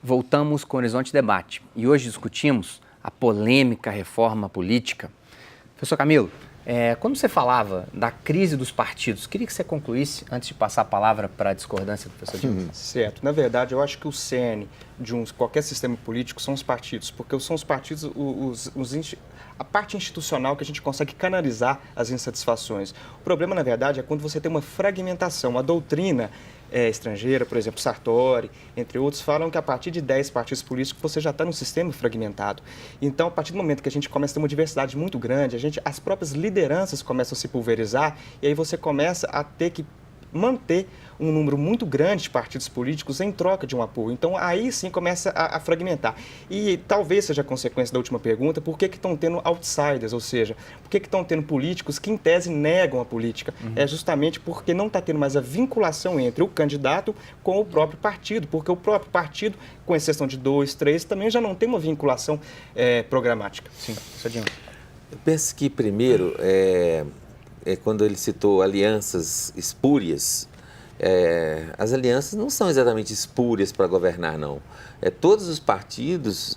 Voltamos com o Horizonte Debate e hoje discutimos a polêmica reforma política. Professor Camilo, quando você falava da crise dos partidos, queria que você concluísse antes de passar a palavra para a discordância do professor Dilma. Certo. Na verdade, eu acho que o cerne de qualquer sistema político são os partidos, porque são os partidos a parte institucional que a gente consegue canalizar as insatisfações. O problema, na verdade, é quando você tem uma fragmentação. A doutrina estrangeira, por exemplo, Sartori, entre outros, falam que a partir de 10 partidos políticos você já está num sistema fragmentado. Então, a partir do momento que a gente começa a ter uma diversidade muito grande, as próprias lideranças começam a se pulverizar e aí você começa a ter que manter um número muito grande de partidos políticos em troca de um apoio. Então, aí sim começa a fragmentar. E talvez seja a consequência da última pergunta, por que estão tendo outsiders, ou seja, por que estão tendo políticos que, em tese, negam a política? É justamente porque não está tendo mais a vinculação entre o candidato com o próprio partido, porque o próprio partido, com exceção de 2, 3, também já não tem uma vinculação programática. Sim, professor Dilma. Eu penso que, primeiro, quando ele citou alianças espúrias, as alianças não são exatamente espúrias para governar, não. Todos os partidos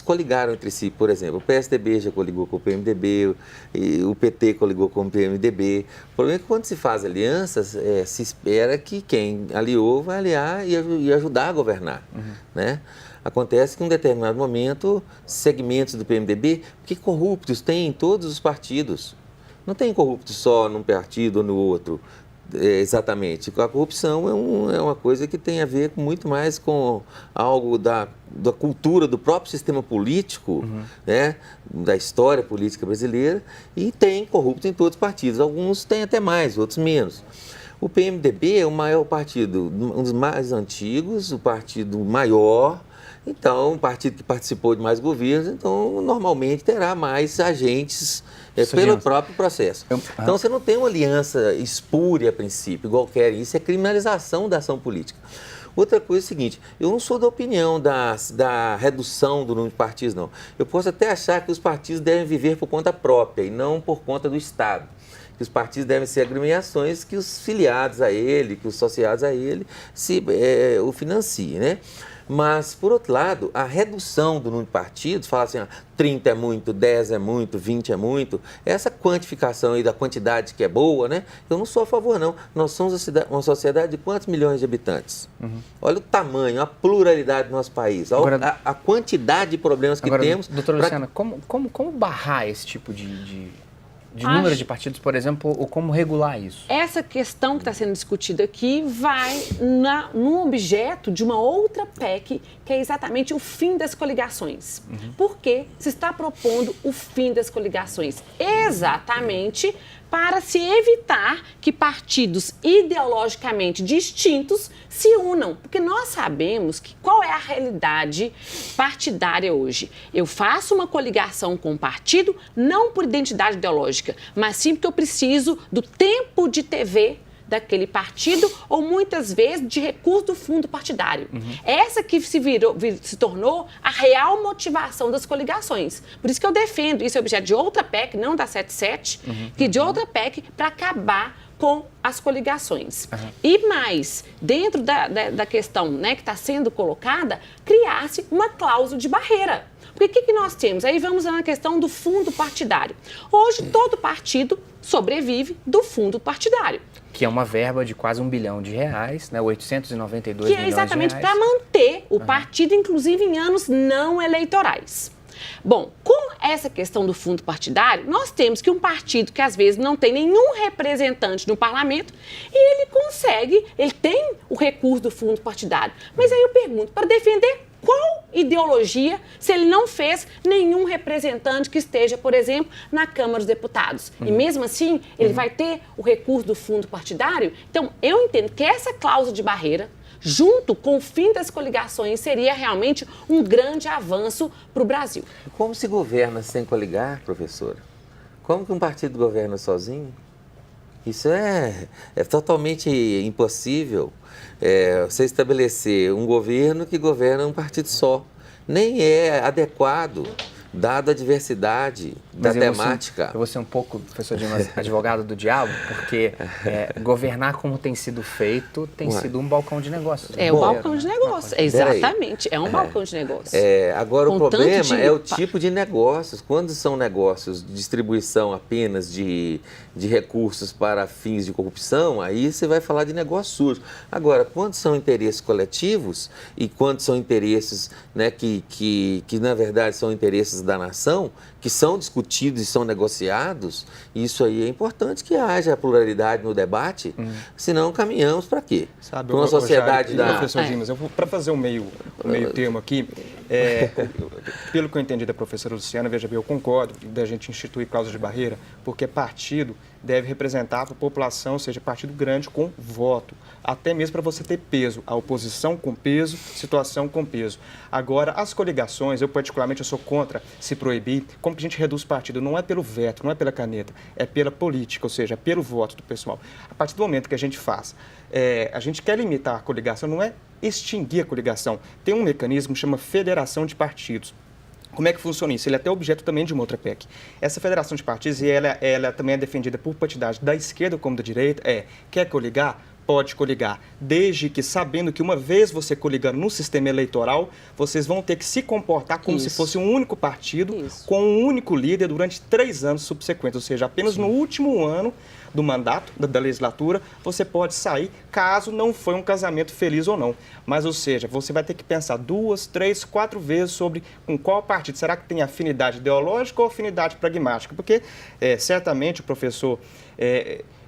coligaram entre si. Por exemplo, o PSDB já coligou com o PMDB, o PT coligou com o PMDB. O problema é que quando se faz alianças, se espera que quem aliou vai aliar e ajudar a governar, né? Acontece que em um determinado momento, segmentos do PMDB, porque corruptos tem em todos os partidos. Não tem corrupto só num partido ou no outro, exatamente. A corrupção é uma coisa que tem a ver muito mais com algo da cultura do próprio sistema político, né, da história política brasileira, e tem corrupto em todos os partidos. Alguns têm até mais, outros menos. O PMDB é o maior partido, um dos mais antigos, o partido maior. Então, um partido que participou de mais governos, então, normalmente terá mais agentes pelo próprio processo. Então, você não tem uma aliança espúria a princípio, igual querem. Isso é criminalização da ação política. Outra coisa é o seguinte, eu não sou da opinião da redução do número de partidos, não. Eu posso até achar que os partidos devem viver por conta própria e não por conta do Estado. Que os partidos devem ser agremiações que os filiados a ele, que os associados a ele o financiem, né? Mas, por outro lado, a redução do número de partidos, fala assim, 30 é muito, 10 é muito, 20 é muito, essa quantificação aí da quantidade que é boa, né? Eu não sou a favor, não. Nós somos uma sociedade de quantos milhões de habitantes? Olha o tamanho, a pluralidade do nosso país, Agora, a quantidade de problemas que temos. Doutora Luciana, como barrar esse tipo de número de partidos, por exemplo, ou como regular isso? Essa questão que está sendo discutida aqui vai no objeto de uma outra PEC, que é exatamente o fim das coligações. Por que se está propondo o fim das coligações? Exatamente para se evitar que partidos ideologicamente distintos se unam. Porque nós sabemos qual é a realidade partidária hoje. Eu faço uma coligação com um partido, não por identidade ideológica, mas sim porque eu preciso do tempo de TV daquele partido ou muitas vezes de recurso do fundo partidário. Essa que se tornou a real motivação das coligações. Por isso que eu defendo, isso é objeto de outra PEC, não da 77, que de outra PEC para acabar com as coligações. E mais, dentro da questão, né, que está sendo colocada, criar-se uma cláusula de barreira. Porque o que nós temos? Aí vamos na questão do fundo partidário. Hoje, todo partido sobrevive do fundo partidário. Que é uma verba de quase R$1 bilhão, né? 892 que milhões de reais. Que é exatamente para manter o partido, inclusive em anos não eleitorais. Bom, com essa questão do fundo partidário, nós temos que um partido que às vezes não tem nenhum representante no parlamento e ele tem o recurso do fundo partidário. Mas aí eu pergunto, para defender qual ideologia se ele não fez nenhum representante que esteja, por exemplo, na Câmara dos Deputados? E mesmo assim, ele vai ter o recurso do fundo partidário? Então, eu entendo que essa cláusula de barreira, junto com o fim das coligações, seria realmente um grande avanço para o Brasil. Como se governa sem coligar, professora? Como que um partido governa sozinho? Isso é totalmente impossível, você estabelecer um governo que governa um partido só. Nem é adequado, dado a diversidade da temática. Eu vou ser um pouco, professor Dimas, advogado do diabo, porque governar como tem sido feito tem sido um balcão de negócios. É um balcão de negócios, exatamente. É um balcão de negócios. Agora, o problema é o tipo de negócios. Quando são negócios de distribuição apenas de recursos para fins de corrupção, aí você vai falar de negócio sujo. Agora, quando são interesses coletivos e quando são interesses, né, que na verdade são interesses da nação, que são discutidos e são negociados, isso aí é importante que haja pluralidade no debate, senão caminhamos para quê? Sabe, uma sociedade da... Professor Dimas, para fazer o meio termo aqui, pelo que eu entendi da professora Luciana, veja bem, eu concordo da gente instituir cláusula de barreira, porque partido deve representar a população, ou seja, partido grande com voto, até mesmo para você ter peso, a oposição com peso, situação com peso. Agora, as coligações, eu particularmente sou contra se proibir. Como que a gente reduz partido? Não é pelo veto, não é pela caneta, é pela política, ou seja, é pelo voto do pessoal. A partir do momento que a gente faz, a gente quer limitar a coligação, não é extinguir a coligação. Tem um mecanismo que chama federação de partidos. Como é que funciona isso? Ele é até objeto também de uma outra PEC. Essa federação de partidos, e ela também é defendida por partidagem da esquerda como da direita, quer coligar? Pode coligar, desde que sabendo que uma vez você coligando no sistema eleitoral, vocês vão ter que se comportar como se fosse um único partido, com um único líder durante 3 anos subsequentes, ou seja, apenas no último ano do mandato, da legislatura, você pode sair, caso não foi um casamento feliz ou não. Mas, ou seja, você vai ter que pensar 2, 3, 4 vezes sobre com qual partido. Será que tem afinidade ideológica ou afinidade pragmática? Porque, certamente, o professor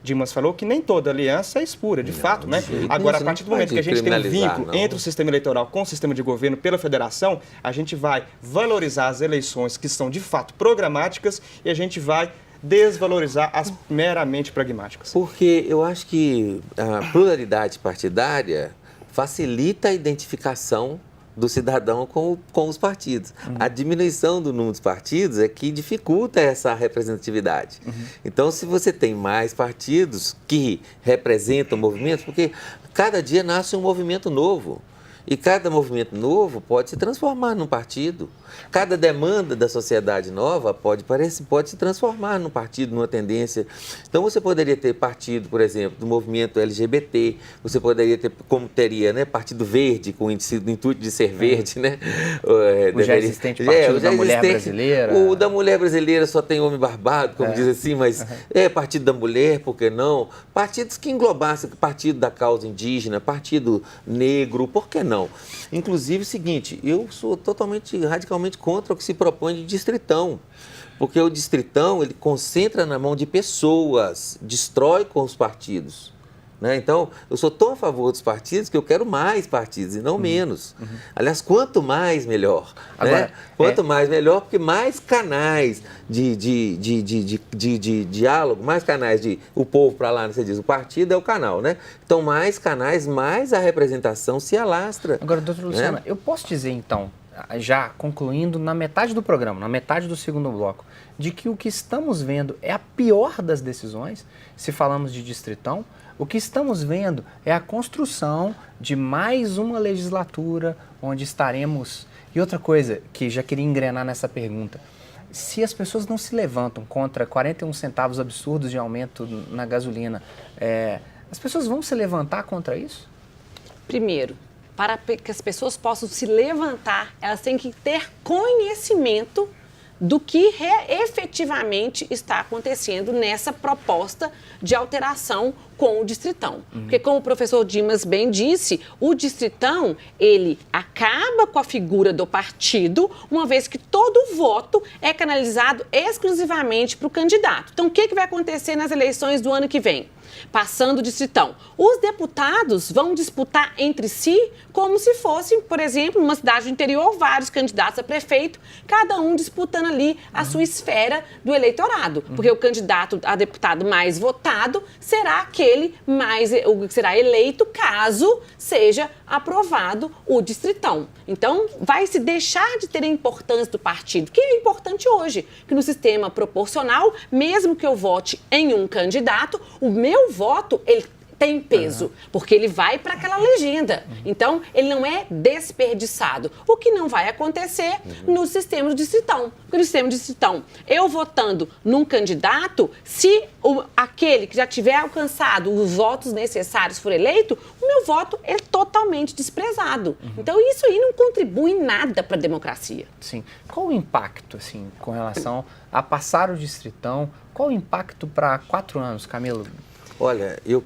Dimas falou que nem toda aliança é espura, de fato, né? Agora, a partir do momento que a gente tem um vínculo entre o sistema eleitoral com o sistema de governo pela federação, a gente vai valorizar as eleições que são, de fato, programáticas e a gente vai desvalorizar as meramente pragmáticas. Porque eu acho que a pluralidade partidária facilita a identificação do cidadão com os partidos. A diminuição do número dos partidos é que dificulta essa representatividade. Então, se você tem mais partidos que representam movimentos, porque cada dia nasce um movimento novo. E cada movimento novo pode se transformar num partido. Cada demanda da sociedade nova pode se transformar num partido, numa tendência. Então, você poderia ter partido, por exemplo, do movimento LGBT, você poderia ter, como teria, né, Partido Verde, com o intuito de ser verde, né? O já existente Partido da Mulher Brasileira. O da Mulher Brasileira só tem homem barbado, como diz assim, mas Partido da Mulher, por que não? Partidos que englobassem Partido da Causa Indígena, Partido Negro, por que não? Inclusive, o seguinte, eu sou radicalmente contra o que se propõe de distritão, porque o distritão, ele concentra na mão de pessoas, destrói com os partidos. Né? Então, eu sou tão a favor dos partidos que eu quero mais partidos e não menos. Aliás, quanto mais, melhor. Agora, né? Quanto mais, melhor, porque mais canais de diálogo, mais canais de o povo para lá, você diz, o partido é o canal, né? Então, mais canais, mais a representação se alastra. Agora, doutora Luciana, eu posso dizer, então, já concluindo na metade do programa, na metade do segundo bloco, de que o que estamos vendo é a pior das decisões, se falamos de distritão. O que estamos vendo é a construção de mais uma legislatura onde estaremos... E outra coisa que já queria engrenar nessa pergunta, se as pessoas não se levantam contra 41 centavos absurdos de aumento na gasolina, as pessoas vão se levantar contra isso? Primeiro, para que as pessoas possam se levantar, elas têm que ter conhecimento do que efetivamente está acontecendo nessa proposta de alteração com o distritão. Porque, como o professor Dimas bem disse, o distritão, ele acaba com a figura do partido, uma vez que todo o voto é canalizado exclusivamente para o candidato. Então, o que vai acontecer nas eleições do ano que vem? passando o distritão. Os deputados vão disputar entre si como se fosse, por exemplo, numa cidade do interior, vários candidatos a prefeito, cada um disputando ali a sua esfera do eleitorado. Porque o candidato a deputado mais votado será aquele será eleito caso seja aprovado o distritão. Então, vai se deixar de ter a importância do partido, que é importante hoje, que no sistema proporcional, mesmo que eu vote em um candidato, o meu voto, ele tem peso, porque ele vai para aquela legenda. Então, ele não é desperdiçado. O que não vai acontecer no sistema do distritão. Porque no sistema do distritão, eu votando num candidato, se aquele que já tiver alcançado os votos necessários for eleito, o meu voto é totalmente desprezado. Então, isso aí não contribui em nada para a democracia. Sim. Qual o impacto, assim, com relação a passar o distritão? Qual o impacto para 4 anos, Camilo? Olha, eu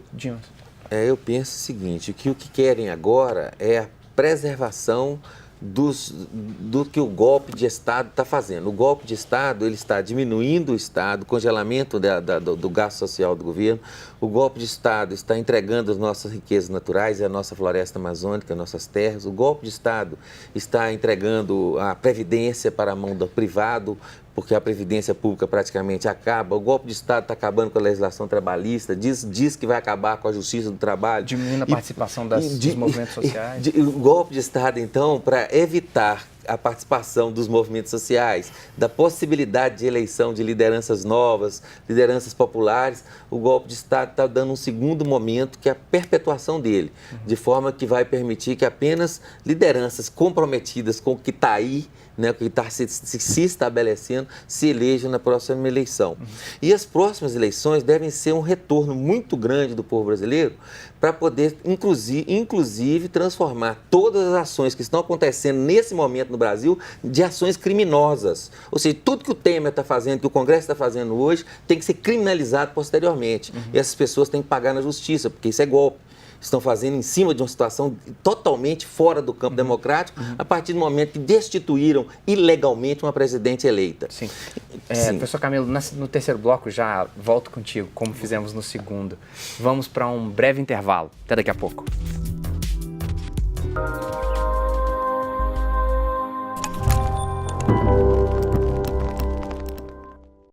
penso o seguinte, que o que querem agora é a preservação do que o golpe de Estado está fazendo. O golpe de Estado, ele está diminuindo o Estado, congelamento do gasto social do governo. O golpe de Estado está entregando as nossas riquezas naturais, a nossa floresta amazônica, as nossas terras. O golpe de Estado está entregando a previdência para a mão do privado, porque a previdência pública praticamente acaba. O golpe de Estado está acabando com a legislação trabalhista, diz que vai acabar com a justiça do trabalho. Diminuindo a participação dos movimentos sociais. O golpe de Estado, então, para evitar a participação dos movimentos sociais, da possibilidade de eleição de lideranças novas, lideranças populares, o golpe de Estado está dando um segundo momento, que é a perpetuação dele, de forma que vai permitir que apenas lideranças comprometidas com o que está aí, né, o que está se estabelecendo, se elejam na próxima eleição. E as próximas eleições devem ser um retorno muito grande do povo brasileiro para poder, inclusive, transformar todas as ações que estão acontecendo nesse momento no Brasil de ações criminosas. Ou seja, tudo que o Temer está fazendo, que o Congresso está fazendo hoje, tem que ser criminalizado posteriormente. E essas pessoas têm que pagar na justiça, porque isso é golpe. Estão fazendo em cima de uma situação totalmente fora do campo democrático, a partir do momento que destituíram ilegalmente uma presidente eleita. Sim. Professor Camilo, no terceiro bloco já volto contigo, como fizemos no segundo. Vamos para um breve intervalo. Até daqui a pouco.